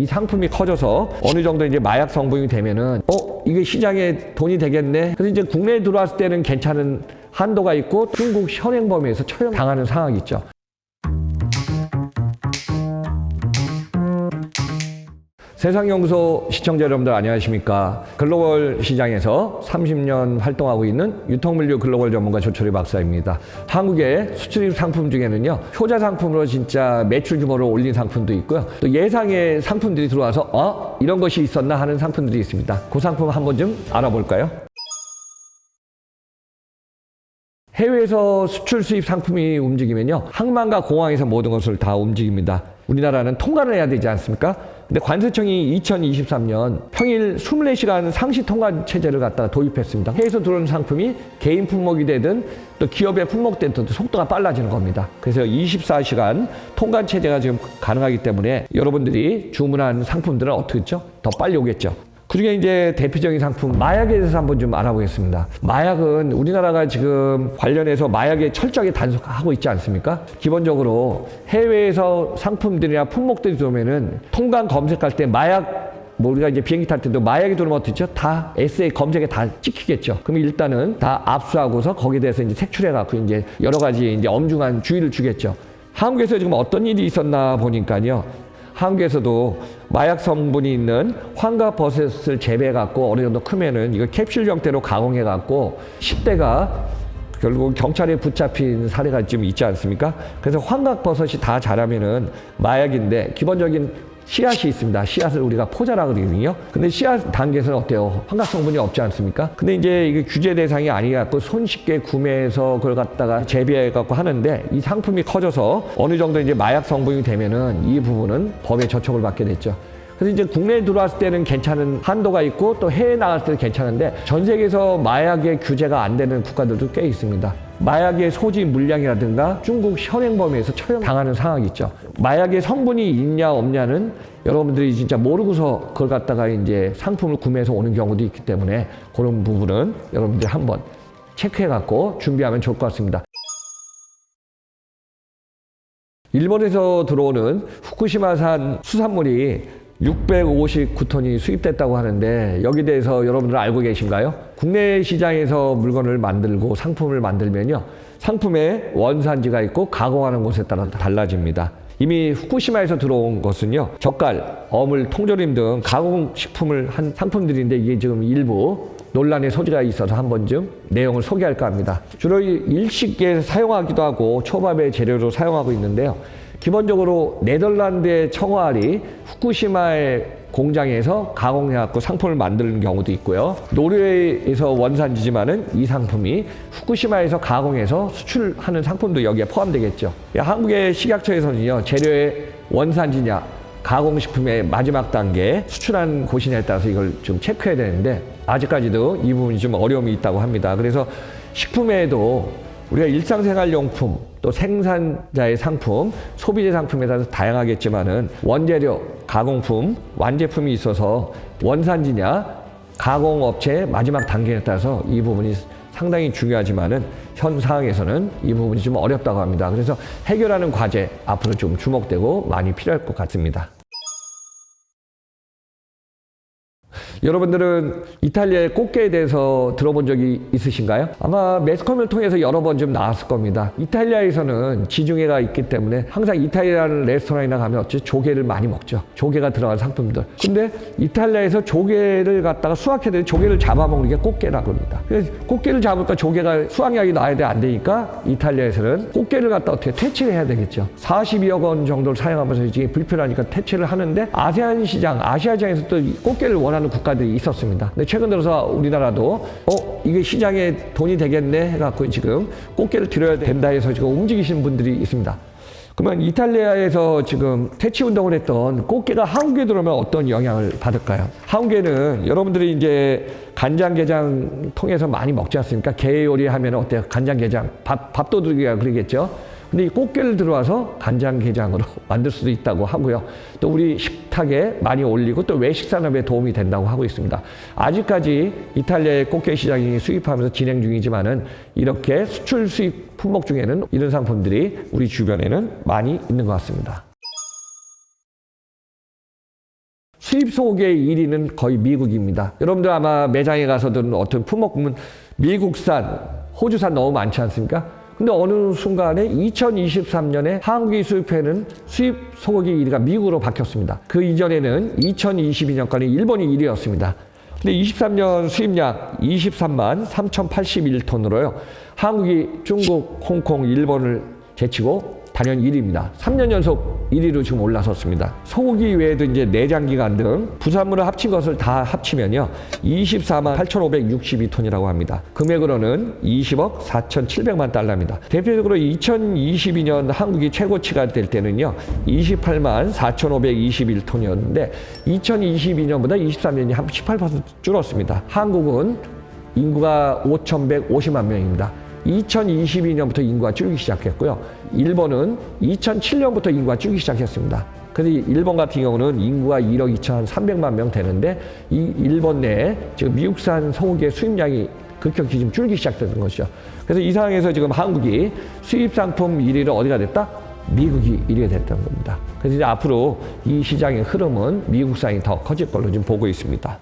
이 상품이 커져서 어느 정도 이제 마약 성분이 되면은 이게 시장에 돈이 되겠네. 그래서 이제 국내에 들어왔을 때는 괜찮은 한도가 있고 중국 현행 범위에서 처형당하는 상황이 있죠. 세상연구소 시청자 여러분들 안녕하십니까. 글로벌 시장에서 30년 활동하고 있는 유통물류 글로벌 전문가 조철희 박사입니다. 한국의 수출입 상품 중에는요, 효자 상품으로 진짜 매출 규모를 올린 상품도 있고요. 또 예상의 상품들이 들어와서 이런 것이 있었나 하는 상품들이 있습니다. 그 상품 한번 좀 알아볼까요? 해외에서 수출 수입 상품이 움직이면요, 항만과 공항에서 모든 것을 다 움직입니다. 우리나라는 통관을 해야 되지 않습니까? 근데 관세청이 2023년 평일 24시간 상시 통관 체제를 갖다가 도입했습니다. 해외에서 들어오는 상품이 개인 품목이 되든 또 기업의 품목 되든 속도가 빨라지는 겁니다. 그래서 24시간 통관 체제가 지금 가능하기 때문에 여러분들이 주문한 상품들은 어떻게 했죠? 더 빨리 오겠죠. 그중에 이제 대표적인 상품 마약에 대해서 한번 좀 알아보겠습니다. 마약은 우리나라가 지금 관련해서 마약에 철저하게 단속하고 있지 않습니까? 기본적으로 해외에서 상품들이나 품목들이 들어오면은 통관 검색할 때 마약 우리가 이제 비행기 탈 때도 마약이 들어오면 어떻죠? 다 SA 검색에 다 찍히겠죠. 그럼 일단은 다 압수하고서 거기에 대해서 이제 색출해갖고 이제 여러 가지 이제 엄중한 주의를 주겠죠. 한국에서 지금 어떤 일이 있었나 보니까요. 한국에서도 마약 성분이 있는 황가버섯을 재배해갖고 어느 정도 크면은 이거 캡슐 형태로 가공해갖고 10대가 결국 경찰에 붙잡힌 사례가 좀 있지 않습니까? 그래서 황각버섯이 다 자라면은 마약인데 기본적인 씨앗이 있습니다. 씨앗을 우리가 포자라 그러거든요. 근데 씨앗 단계에서는 어때요? 황각 성분이 없지 않습니까? 근데 이제 이게 규제 대상이 아니갖고 손쉽게 구매해서 그걸 갖다가 재배해갖고 하는데 이 상품이 커져서 어느 정도 이제 마약 성분이 되면은 이 부분은 법의 저촉을 받게 됐죠. 그래서 이제 국내에 들어왔을 때는 괜찮은 한도가 있고 또 해외에 나갔을 때는 괜찮은데 전 세계에서 마약의 규제가 안 되는 국가들도 꽤 있습니다. 마약의 소지 물량이라든가 중국 현행 범위에서 처형당하는 상황이 있죠. 마약의 성분이 있냐 없냐는 여러분들이 진짜 모르고서 그걸 갖다가 이제 상품을 구매해서 오는 경우도 있기 때문에 그런 부분은 여러분들이 한번 체크해 갖고 준비하면 좋을 것 같습니다. 일본에서 들어오는 후쿠시마산 수산물이 659톤이 수입됐다고 하는데 여기에 대해서 여러분들 알고 계신가요? 국내 시장에서 물건을 만들고 상품을 만들면요, 상품에 원산지가 있고 가공하는 곳에 따라 달라집니다. 이미 후쿠시마에서 들어온 것은요, 젓갈, 어물, 통조림 등 가공식품을 한 상품들인데 이게 지금 일부 논란의 소지가 있어서 한번 좀 내용을 소개할까 합니다. 주로 일식에 사용하기도 하고 초밥의 재료로 사용하고 있는데요. 기본적으로 네덜란드의 청어알이 후쿠시마의 공장에서 가공해갖고 상품을 만드는 경우도 있고요. 노르웨이에서 원산지지만은 이 상품이 후쿠시마에서 가공해서 수출하는 상품도 여기에 포함되겠죠. 한국의 식약처에서는요, 재료의 원산지냐, 가공식품의 마지막 단계 수출한 곳이냐에 따라서 이걸 좀 체크해야 되는데 아직까지도 이 부분이 좀 어려움이 있다고 합니다. 그래서 식품에도 우리가 일상생활용품, 또 생산자의 상품, 소비재 상품에 따라서 다양하겠지만은 원재료, 가공품, 완제품이 있어서 원산지냐, 가공업체의 마지막 단계에 따라서 이 부분이 상당히 중요하지만은 현 상황에서는 이 부분이 좀 어렵다고 합니다. 그래서 해결하는 과제 앞으로 좀 주목되고 많이 필요할 것 같습니다. 여러분들은 이탈리아의 꽃게에 대해서 들어본 적이 있으신가요? 아마 매스컴을 통해서 여러 번 좀 나왔을 겁니다. 이탈리아에서는 지중해가 있기 때문에 항상 이탈리아라는 레스토랑이나 가면 어찌 조개를 많이 먹죠. 조개가 들어간 상품들. 근데 이탈리아에서 조개를 갖다가 수확해야 조개를 잡아먹는 게 꽃게라고 합니다. 그래서 꽃게를 잡을까 조개가 수확량이 나야 돼 안 되니까 이탈리아에서는 꽃게를 갖다 어떻게 퇴치를 해야 되겠죠. 42억 원 정도를 사용하면서 이게 불편하니까 퇴치를 하는데 아세안 시장, 아시아 시장에서 또 꽃게를 원하는 국가들이 있었습니다. 근데 최근 들어서 우리나라도 이게 시장에 돈이 되겠네 해갖고 지금 꽃게를 들여야 된다 해서 지금 움직이시는 분들이 있습니다. 그러면 이탈리아에서 지금 퇴치 운동을 했던 꽃게가 한국에 들어오면 어떤 영향을 받을까요? 한국에는 여러분들이 이제 간장게장 통해서 많이 먹지 않습니까? 게 요리 하면 어때요? 간장게장, 밥도둑이가 그러겠죠? 근데 이 꽃게를 들어와서 간장게장으로 만들 수도 있다고 하고요. 또 우리 식탁에 많이 올리고 또 외식 산업에 도움이 된다고 하고 있습니다. 아직까지 이탈리아의 꽃게 시장이 수입하면서 진행 중이지만은 이렇게 수출 수입 품목 중에는 이런 상품들이 우리 주변에는 많이 있는 것 같습니다. 수입 소고기의 1위는 거의 미국입니다. 여러분들 아마 매장에 가서든 어떤 품목 보면 미국산, 호주산 너무 많지 않습니까? 근데 어느 순간에 2023년에 한국이 수입해는 수입 소고기 1위가 미국으로 바뀌었습니다. 그 이전에는 2022년까지 일본이 1위였습니다. 근데 23년 수입량 23만 3,081톤으로요. 한국이 중국, 홍콩, 일본을 제치고 단연 1위입니다. 3년 연속 1위로 지금 올라섰습니다. 소고기 외에도 이제 내장기관 등 부산물을 합친 것을 다 합치면요. 24만 8,562톤이라고 합니다. 금액으로는 20억 4,700만 달러입니다. 대표적으로 2022년 한국이 최고치가 될 때는요. 28만 4,521톤이었는데 2022년보다 23년이 한 18% 줄었습니다. 한국은 인구가 5,150만 명입니다. 2022년부터 인구가 줄기 시작했고요. 일본은 2007년부터 인구가 줄기 시작했습니다. 근데 일본 같은 경우는 인구가 1억 2,300만 명 되는데 이 일본 내에 지금 미국산 소고기의 수입량이 급격히 지금 줄기 시작되는 것이죠. 그래서 이 상황에서 지금 한국이 수입 상품 1위를 어디가 됐다? 미국이 1위가 됐다는 겁니다. 그래서 이제 앞으로 이 시장의 흐름은 미국산이 더 커질 걸로 지금 보고 있습니다.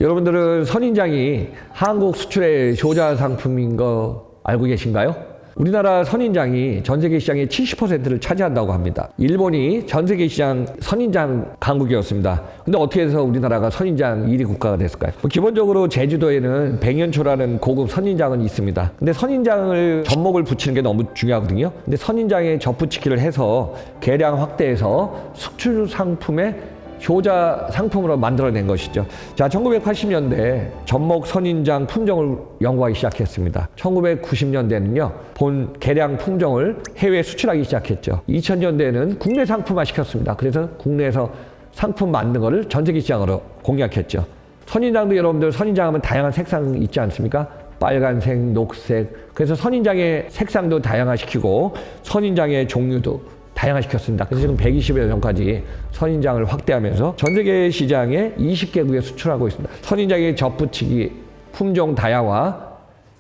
여러분들은 선인장이 한국 수출의 조자 상품인 거 알고 계신가요? 우리나라 선인장이 전 세계 시장의 70%를 차지한다고 합니다. 일본이 전 세계 시장 선인장 강국이었습니다. 근데 어떻게 해서 우리나라가 선인장 1위 국가가 됐을까요? 기본적으로 제주도에는 백년초라는 고급 선인장은 있습니다. 근데 선인장을 접목을 붙이는 게 너무 중요하거든요. 근데 선인장에 접붙이기를 해서 개량 확대해서 수출 상품의 효자 상품으로 만들어낸 것이죠. 자, 1980년대 접목 선인장 품종을 연구하기 시작했습니다. 1990년대는요, 본 개량 품종을 해외에 수출하기 시작했죠. 2000년대에는 국내 상품화 시켰습니다. 그래서 국내에서 상품 만든 거를 전 세계 시장으로 공략했죠. 선인장도 여러분들 선인장 하면 다양한 색상이 있지 않습니까? 빨간색, 녹색. 그래서 선인장의 색상도 다양화시키고 선인장의 종류도 다양화시켰습니다. 그래서 지금 120여 종까지 선인장을 확대하면서 전 세계 시장에 20개국에 수출하고 있습니다. 선인장의 접붙이기, 품종 다양화,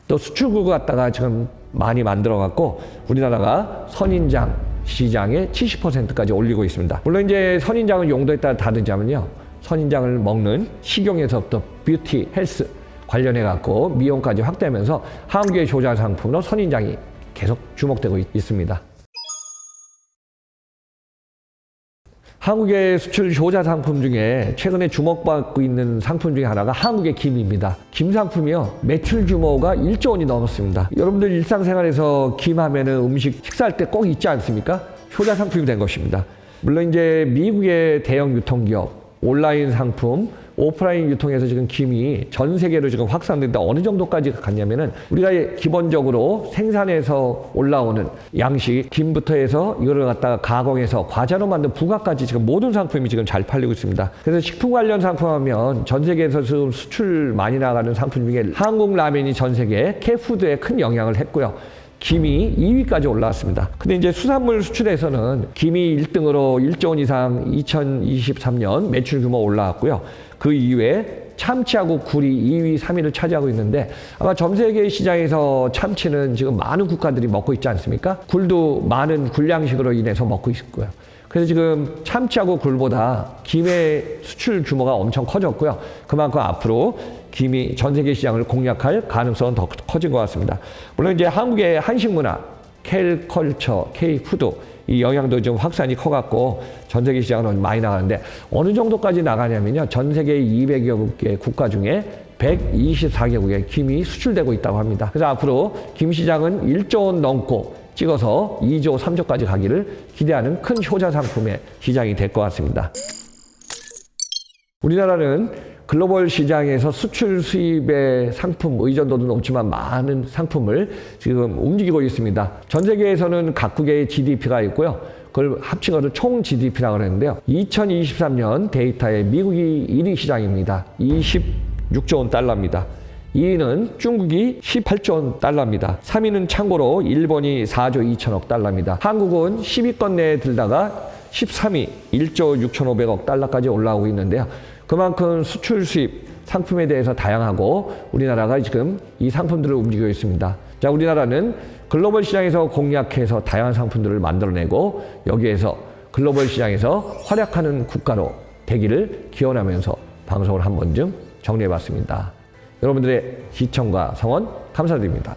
또 수출국을 갖다가 지금 많이 만들어갖고 우리나라가 선인장 시장의 70%까지 올리고 있습니다. 물론 이제 선인장은 용도에 따라 다르자면요. 선인장을 먹는 식용에서부터 뷰티, 헬스 관련해갖고 미용까지 확대하면서 한국의 조자 상품으로 선인장이 계속 주목되고 있습니다. 한국의 수출 효자 상품 중에 최근에 주목받고 있는 상품 중에 하나가 한국의 김입니다. 김 상품이요. 매출 규모가 1조 원이 넘었습니다. 여러분들 일상생활에서 김 하면은 음식 식사할 때 꼭 있지 않습니까? 효자 상품이 된 것입니다. 물론 이제 미국의 대형 유통기업, 온라인 상품, 오프라인 유통에서 지금 김이 전 세계로 지금 확산된다. 어느 정도까지 갔냐면은 우리가 기본적으로 생산해서 올라오는 양식, 김부터 해서 이거를 갖다가 가공해서 과자로 만든 부가까지 지금 모든 상품이 지금 잘 팔리고 있습니다. 그래서 식품 관련 상품 하면 전 세계에서 지금 수출 많이 나가는 상품 중에 한국 라면이 전 세계 K푸드에 큰 영향을 했고요. 김이 2위까지 올라왔습니다. 근데 이제 수산물 수출에서는 김이 1등으로 1조 원 이상 2023년 매출 규모 올라왔고요. 그 이외에 참치하고 굴이 2위, 3위를 차지하고 있는데 아마 전 세계 시장에서 참치는 지금 많은 국가들이 먹고 있지 않습니까? 굴도 많은 굴량식으로 인해서 먹고 있고요. 그래서 지금 참치하고 굴보다 김의 수출 규모가 엄청 커졌고요. 그만큼 앞으로 김이 전 세계 시장을 공략할 가능성은 더 커진 것 같습니다. 물론 이제 한국의 한식 문화, K컬처, K푸드 이 영향도 좀 확산이 커갖고 전 세계 시장으로 많이 나가는데 어느 정도까지 나가냐면요. 전 세계 200여 개 국가 중에 124개국에 김이 수출되고 있다고 합니다. 그래서 앞으로 김 시장은 1조 원 넘고 찍어서 2조, 3조까지 가기를 기대하는 큰 효자 상품의 시장이 될 것 같습니다. 우리나라는 글로벌 시장에서 수출 수입의 상품 의존도도 높지만 많은 상품을 지금 움직이고 있습니다. 전 세계에서는 각국의 GDP가 있고요. 그걸 합친 것을 총 GDP라고 하는데요. 2023년 데이터에 미국이 1위 시장입니다. 26조 원 달러입니다. 2위는 중국이 18조 원 달러입니다. 3위는 참고로 일본이 4조 2천억 달러입니다. 한국은 10위권 내에 들다가 13위 1조 6,500억 달러까지 올라오고 있는데요. 그만큼 수출 수입 상품에 대해서 다양하고 우리나라가 지금 이 상품들을 움직이고 있습니다. 자, 우리나라는 글로벌 시장에서 공략해서 다양한 상품들을 만들어내고 여기에서 글로벌 시장에서 활약하는 국가로 되기를 기원하면서 방송을 한 번쯤 정리해봤습니다. 여러분들의 시청과 성원 감사드립니다.